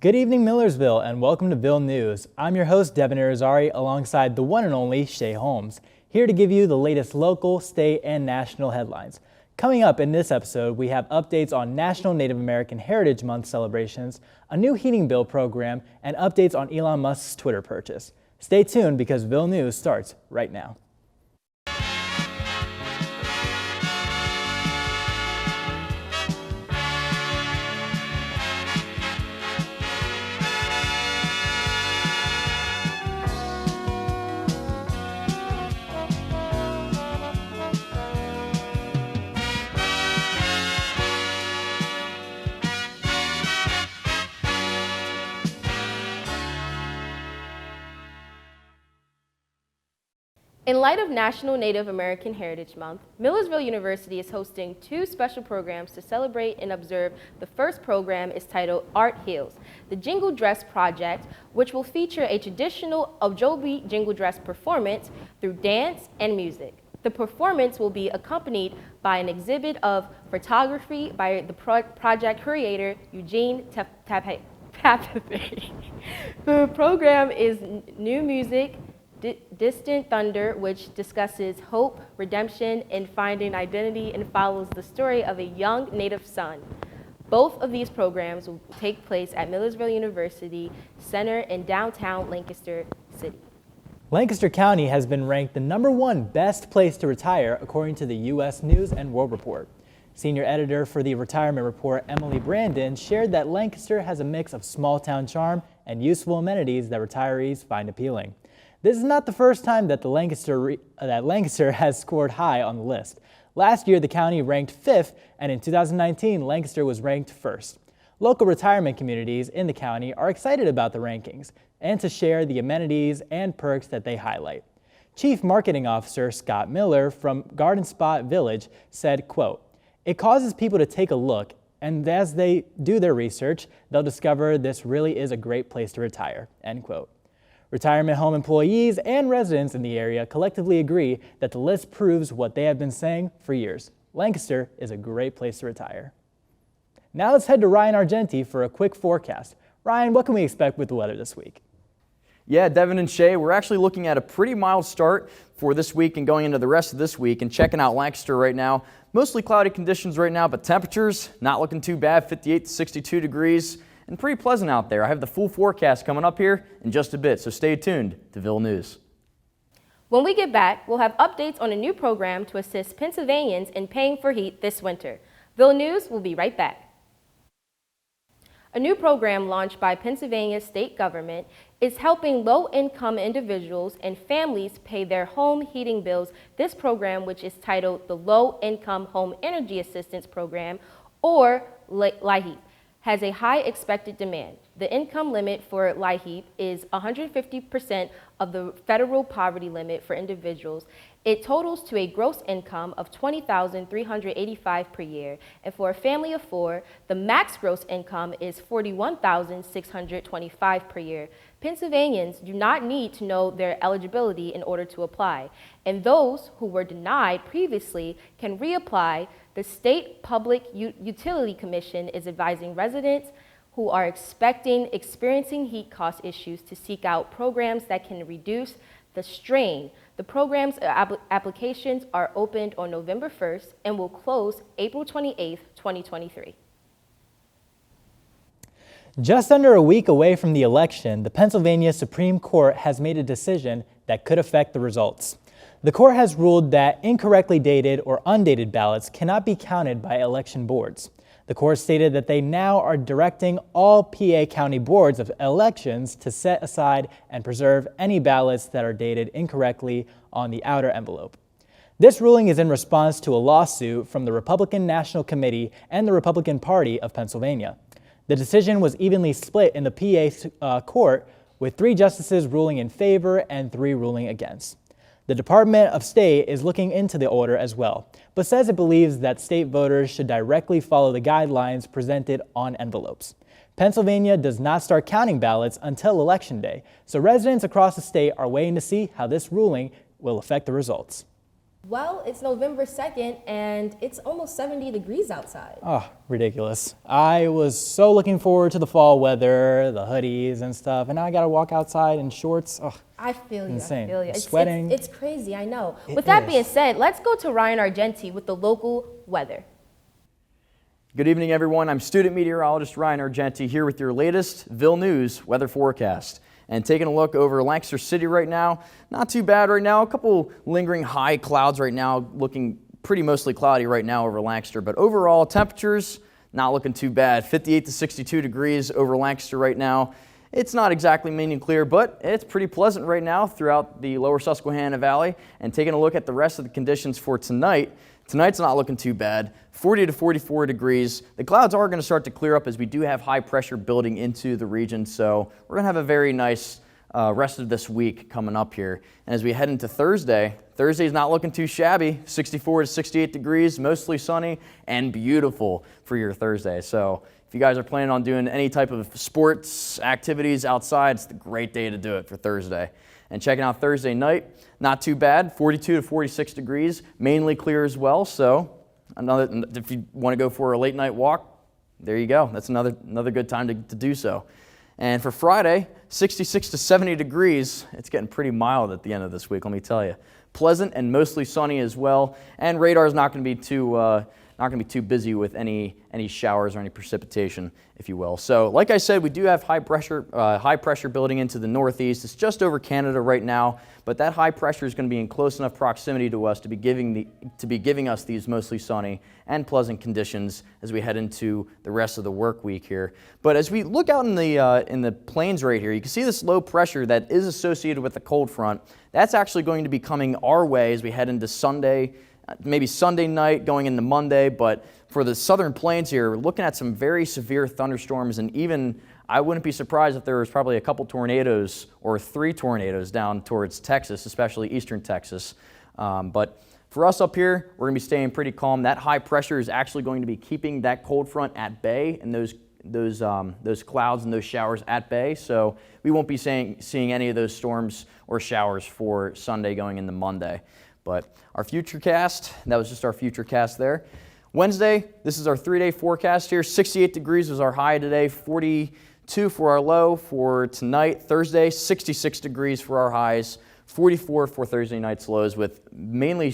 Good evening, Millersville, and welcome to Ville News. I'm your host, Devin Irizarry, alongside the one and only Shaye Holmes, here to give you the latest local, state, and national headlines. Coming up in this episode, we have updates on National Native American Heritage Month celebrations, a new heating bill program, and updates on Elon Musk's Twitter purchase. Stay tuned because Ville News starts right now. In light of National Native American Heritage Month, Millersville University is hosting two special programs to celebrate and observe. The first program is titled Art Heals, the Jingle Dress Project, which will feature a traditional Ojobi jingle dress performance through dance and music. The performance will be accompanied by an exhibit of photography by the project creator, Eugene Tape. The program is new music, Distant Thunder, which discusses hope, redemption, and finding identity and follows the story of a young Native son. Both of these programs will take place at Millersville University Center in downtown Lancaster City. Lancaster County has been ranked the #1 best place to retire according to the U.S. News and World Report. Senior editor for the Retirement Report, Emily Brandon, shared that Lancaster has a mix of small-town charm and useful amenities that retirees find appealing. This is not the first time that Lancaster has scored high on the list. Last year, the county ranked 5th, and in 2019, Lancaster was ranked 1st. Local retirement communities in the county are excited about the rankings and to share the amenities and perks that they highlight. Chief Marketing Officer Scott Miller from Garden Spot Village said, quote, "It causes people to take a look, and as they do their research, they'll discover this really is a great place to retire," end quote. Retirement home employees and residents in the area collectively agree that the list proves what they have been saying for years. Lancaster is a great place to retire. Now let's head to Ryan Argenti for a quick forecast. Ryan, what can we expect with the weather this week? Yeah, Devin and Shaye, we're actually looking at a pretty mild start for this week and going into the rest of this week. And checking out Lancaster right now, mostly cloudy conditions right now, but temperatures not looking too bad, 58 to 62 degrees. And pretty pleasant out there. I have the full forecast coming up here in just a bit, so stay tuned to Ville News. When we get back, we'll have updates on a new program to assist Pennsylvanians in paying for heat this winter. Ville News will be right back. A new program launched by Pennsylvania state government is helping low-income individuals and families pay their home heating bills. This program, which is titled the Low-Income Home Energy Assistance Program, or LIHEAP, has a high expected demand. The income limit for LIHEAP is 150% of the federal poverty limit for individuals. It totals to a gross income of $20,385 per year, and for a family of 4, the max gross income is $41,625 per year. Pennsylvanians do not need to know their eligibility in order to apply, and those who were denied previously can reapply. The State Public Utility Commission is advising residents who are experiencing heat cost issues to seek out programs that can reduce the strain. The program's applications are opened on November 1st and will close April 28th, 2023. Just under a week away from the election, the Pennsylvania Supreme Court has made a decision that could affect the results. The court has ruled that incorrectly dated or undated ballots cannot be counted by election boards. The court stated that they now are directing all PA County boards of elections to set aside and preserve any ballots that are dated incorrectly on the outer envelope. This ruling is in response to a lawsuit from the Republican National Committee and the Republican Party of Pennsylvania. The decision was evenly split in the PA court, with 3 justices ruling in favor and 3 ruling against. The Department of State is looking into the order as well, but says it believes that state voters should directly follow the guidelines presented on envelopes. Pennsylvania does not start counting ballots until Election Day, so residents across the state are waiting to see how this ruling will affect the results. Well, it's November 2nd, and it's almost 70 degrees outside. Oh, ridiculous. I was so looking forward to the fall weather, the hoodies and stuff, and now I gotta walk outside in shorts. Oh, I feel you. insane. I feel you. Sweating. It's crazy, I know. It With that is. being said, let's go to Ryan Argenti with the local weather. Good evening, everyone. I'm student meteorologist Ryan Argenti here with your latest Ville News weather forecast. And taking a look over Lancaster City right now, not too bad right now. A couple lingering high clouds right now, looking pretty mostly cloudy right now over Lancaster. But overall, temperatures not looking too bad. 58 to 62 degrees over Lancaster right now. It's not exactly mean and clear, but it's pretty pleasant right now throughout the lower Susquehanna Valley. And taking a look at the rest of the conditions for tonight, tonight's not looking too bad. 40 to 44 degrees. The clouds are going to start to clear up as we do have high pressure building into the region. So we're going to have a very nice rest of this week coming up here. And as we head into Thursday, Thursday's not looking too shabby. 64 to 68 degrees, mostly sunny and beautiful for your Thursday. So if you guys are planning on doing any type of sports activities outside, it's the great day to do it for Thursday. And checking out Thursday night, not too bad, 42 to 46 degrees, mainly clear as well. So if you want to go for a late night walk, there you go. That's another good time to do so. And for Friday, 66 to 70 degrees. It's getting pretty mild at the end of this week, let me tell you. Pleasant and mostly sunny as well. And radar is not going to be too busy with any showers or any precipitation, if you will. So, like I said, we do have high pressure building into the northeast. It's just over Canada right now, but that high pressure is going to be in close enough proximity to us to be giving us these mostly sunny and pleasant conditions as we head into the rest of the work week here. But as we look out in the plains right here, you can see this low pressure that is associated with the cold front. That's actually going to be coming our way as we head into Sunday. Maybe Sunday night going into Monday, but for the southern plains here, we're looking at some very severe thunderstorms, and even I wouldn't be surprised if there was probably a couple tornadoes or 3 tornadoes down towards Texas, especially eastern Texas. But for us up here, we're going to be staying pretty calm. That high pressure is actually going to be keeping that cold front at bay and those clouds and those showers at bay. So we won't be seeing any of those storms or showers for Sunday going into Monday. But our futurecast, that was just our futurecast there. Wednesday, this is our 3-day forecast here. 68 degrees was our high today, 42 for our low for tonight. Thursday, 66 degrees for our highs, 44 for Thursday night's lows with mainly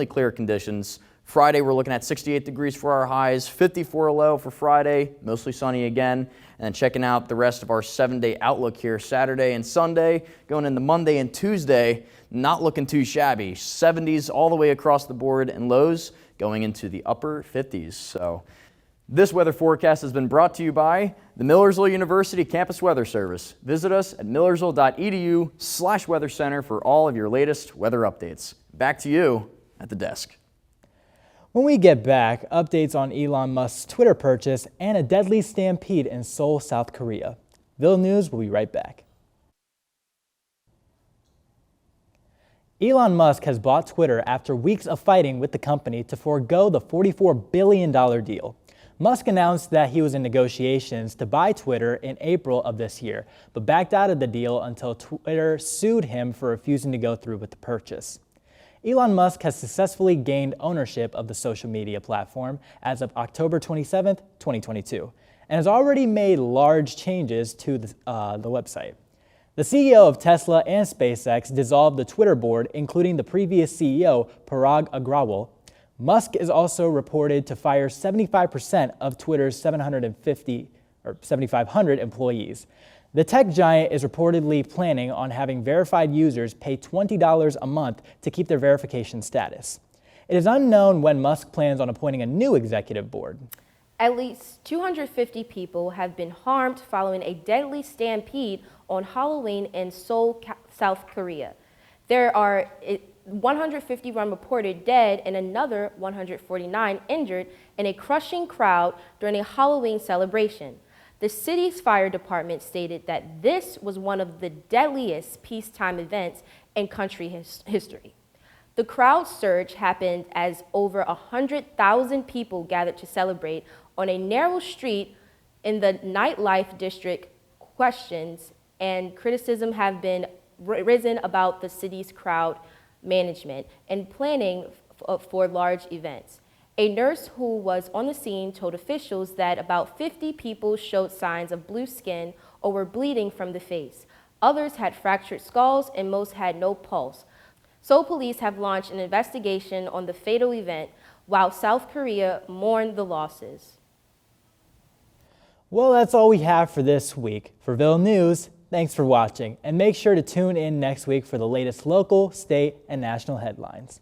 clear conditions. Friday, we're looking at 68 degrees for our highs, 54 low for Friday, mostly sunny again. And then checking out the rest of our 7-day outlook here, Saturday and Sunday, going into Monday and Tuesday, not looking too shabby. 70s all the way across the board and lows going into the upper 50s. So this weather forecast has been brought to you by the Millersville University Campus Weather Service. Visit us at millersville.edu/weather center for all of your latest weather updates. Back to you at the desk. When we get back, updates on Elon Musk's Twitter purchase and a deadly stampede in Seoul, South Korea. Ville News will be right back. Elon Musk has bought Twitter after weeks of fighting with the company to forego the $44 billion deal. Musk announced that he was in negotiations to buy Twitter in April of this year, but backed out of the deal until Twitter sued him for refusing to go through with the purchase. Elon Musk has successfully gained ownership of the social media platform as of October 27, 2022, and has already made large changes to the website. The CEO of Tesla and SpaceX dissolved the Twitter board, including the previous CEO, Parag Agrawal. Musk is also reported to fire 75% of Twitter's 7,500 employees. The tech giant is reportedly planning on having verified users pay $20 a month to keep their verification status. It is unknown when Musk plans on appointing a new executive board. At least 250 people have been harmed following a deadly stampede on Halloween in Seoul, South Korea. There are 151 reported dead and another 149 injured in a crushing crowd during a Halloween celebration. The city's fire department stated that this was one of the deadliest peacetime events in country history. The crowd surge happened as over 100,000 people gathered to celebrate on a narrow street in the nightlife district. Questions and criticism have been risen about the city's crowd management, and planning for large events. A nurse who was on the scene told officials that about 50 people showed signs of blue skin or were bleeding from the face. Others had fractured skulls and most had no pulse. Seoul police have launched an investigation on the fatal event while South Korea mourned the losses. Well, that's all we have for this week. For Ville News, thanks for watching, and make sure to tune in next week for the latest local, state, and national headlines.